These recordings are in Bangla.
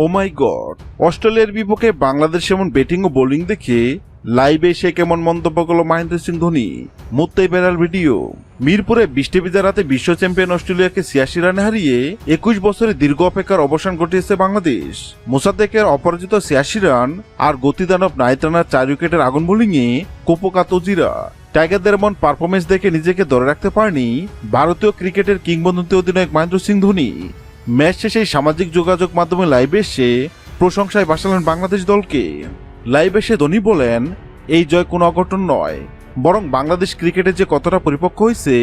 ও মাই গড, অস্ট্রেলিয়ার বিপক্ষে বাংলাদেশ এমন ব্যাটিং ও বোলিং দেখে লাইভে এসে কেমন মন্তব্য করলো মহেন্দ্র সিং ধোনি। মুহূর্তেই ভাইরাল ভিডিও। মিরপুরে বৃষ্টি ভেজা রাতে বিশ্ব চ্যাম্পিয়ন অস্ট্রেলিয়াকে ৮৬ রানে হারিয়ে ২১ বছরের দীর্ঘ অপেক্ষার অবসান ঘটিয়েছে বাংলাদেশ। মোসাদ্দেকের অপরাজিত ৮৬ রান আর গতিদানব নাহিদ রানার ৪ উইকেটের আগুন বোলিংয়ে কুপোকাত জিরা। টাইগারদের এমন পারফরমেন্স দেখে নিজেকে ধরে রাখতে পারেনি ভারতীয় ক্রিকেটের কিংবদন্তি অধিনায়ক মহেন্দ্র সিং ধোনি। ম্যাচ শেষে সামাজিক যোগাযোগ মাধ্যমে লাইভে এসে প্রশংসায় ভাসালেন বাংলাদেশ দলকে। লাইভে এসে ধোনি বলেন, এই জয় কোনো অঘটন নয়, বরং বাংলাদেশ ক্রিকেটে যে কতটা পরিপক্ক হয়েছে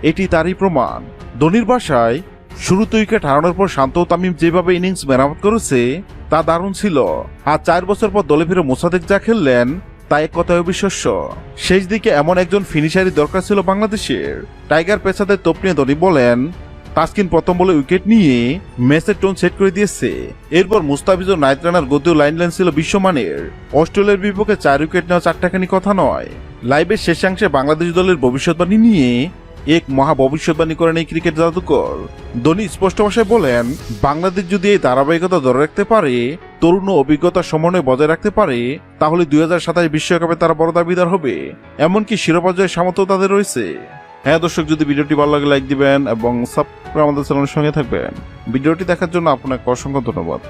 এটি তারই প্রমাণ। ধোনির ভাষায়, শুরুতে উইকেট হারানোর পর শান্ত ও তামিম যেভাবে ইনিংস মেরামত করেছে তা দারুণ ছিল। আর ৪ বছর পর দলে ফিরে মোসাদ্দেক যা খেললেন তা এক কথায় অবিশ্বাস্য। শেষ দিকে এমন একজন ফিনিশারই দরকার ছিল বাংলাদেশের। টাইগার পেসাদের তোপ নিয়ে ধোনি বলেন, তাসকিন প্রথম বলে উইকেট নিয়ে ম্যাচের টোন সেট করে দিয়েছে। এরপর মুস্তাফিজুর নাহিদ রানার গতিও লাইন ছিল বিশ্বমানের। অস্ট্রেলিয়ার বিপক্ষে ৪ উইকেট নেওয়া চারটাখানি কথা নয়। লাইভের শেষাংশে বাংলাদেশ দলের ভবিষ্যৎবাণী নিয়ে এক মহা ভবিষ্যৎবাণী করেন এই ক্রিকেট জাদুকর। ধোনি স্পষ্ট ভাষায় বলেন, বাংলাদেশ যদি এই ধারাবাহিকতা ধরে রাখতে পারে, তরুণ ও অভিজ্ঞতার সমন্বয় বজায় রাখতে পারে, তাহলে ২০২৭ বিশ্বকাপে তারা বড় দাবিদার হবে। এমনকি শিরোপা জয়ের সামর্থ্য তাদের রয়েছে। হ্যাঁ দর্শক, যদি ভিডিওটি ভালো লাগে লাইক দিবেন এবং সাবস্ক্রাইব আমাদের চ্যানেলের সঙ্গে থাকবেন। ভিডিওটি দেখার জন্য আপনাকে অসংখ্য ধন্যবাদ।